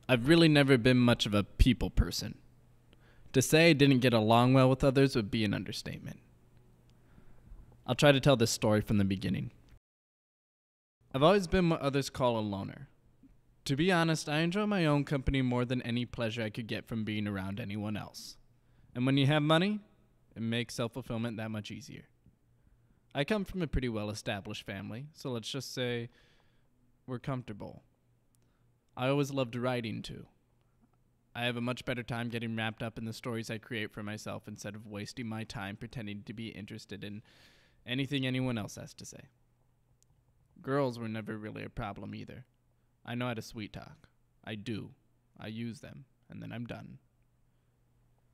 I've really never been much of a people person. To say I didn't get along well with others would be an understatement. I'll try to tell this story from the beginning. I've always been what others call a loner. To be honest, I enjoy my own company more than any pleasure I could get from being around anyone else. And when you have money, it makes self-fulfillment that much easier. I come from a pretty well-established family, so let's just say we're comfortable. I always loved writing too. I have a much better time getting wrapped up in the stories I create for myself instead of wasting my time pretending to be interested in anything anyone else has to say. Girls were never really a problem either. I know how to sweet talk. I do. I use them, and then I'm done.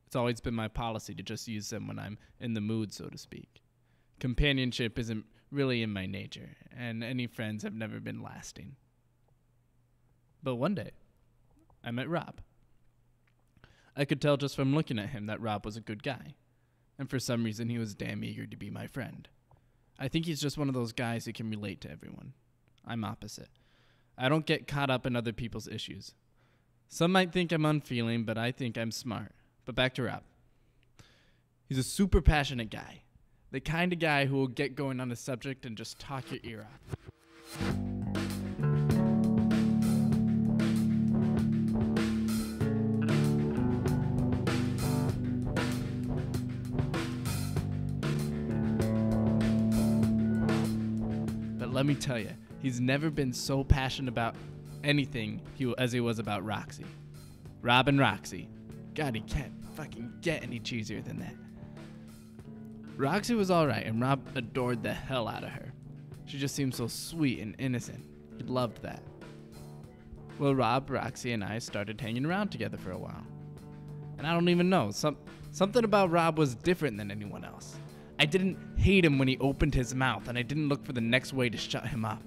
It's always been my policy to just use them when I'm in the mood, so to speak. Companionship isn't really in my nature, and any friends have never been lasting. But one day, I met Rob. I could tell just from looking at him that Rob was a good guy, and for some reason he was damn eager to be my friend. I think he's just one of those guys who can relate to everyone. I'm opposite. I don't get caught up in other people's issues. Some might think I'm unfeeling, but I think I'm smart. But back to Rob. He's a super passionate guy. The kind of guy who will get going on a subject and just talk your ear off. But let me tell you, he's never been so passionate about anything as he was about Roxy. Rob and Roxy. God, he can't fucking get any cheesier than that. Roxy was alright, and Rob adored the hell out of her. She just seemed so sweet and innocent. He loved that. Well, Rob, Roxy, and I started hanging around together for a while. And I don't even know, something about Rob was different than anyone else. I didn't hate him when he opened his mouth, and I didn't look for the next way to shut him up.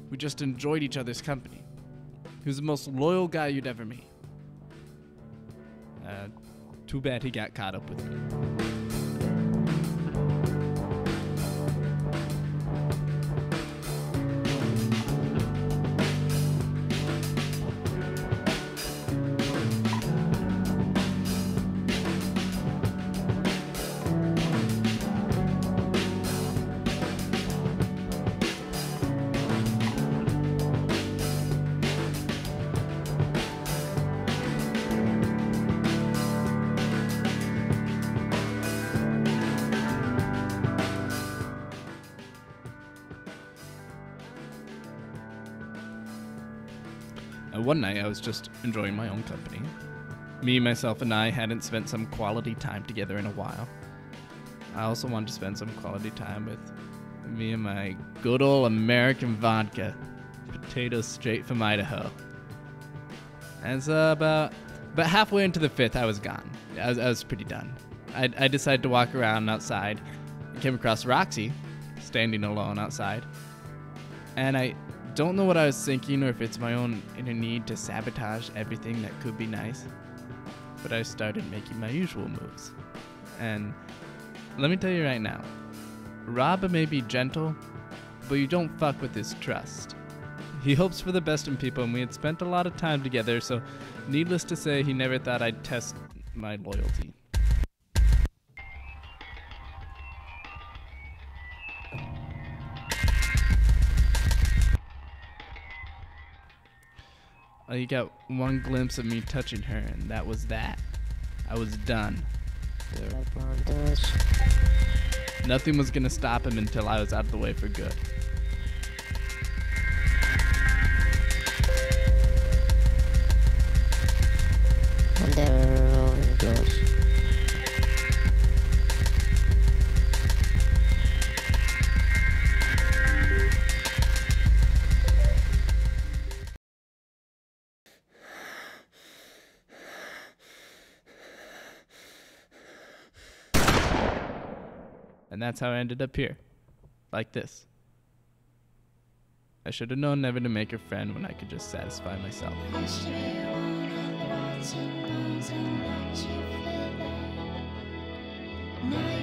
We just enjoyed each other's company. He was the most loyal guy you'd ever meet. Too bad he got caught up with me. One night, I was just enjoying my own company. Me, myself, and I hadn't spent some quality time together in a while. I also wanted to spend some quality time with me and my good old American vodka. Potatoes straight from Idaho. And so about halfway into the fifth, I was gone. I was pretty done. I decided to walk around outside. I came across Roxy, standing alone outside. And I don't know what I was thinking or if it's my own inner need to sabotage everything that could be nice, but I started making my usual moves. And let me tell you right now, Rob may be gentle, but you don't fuck with his trust. He hopes for the best in people, and we had spent a lot of time together, so needless to say, he never thought I'd test my loyalty. You got one glimpse of me touching her, and that was that. I was done. Nothing was gonna stop him until I was out of the way for good. And there were rolling doors. And that's how I ended up here. Like this. I should have known never to make a friend when I could just satisfy myself. My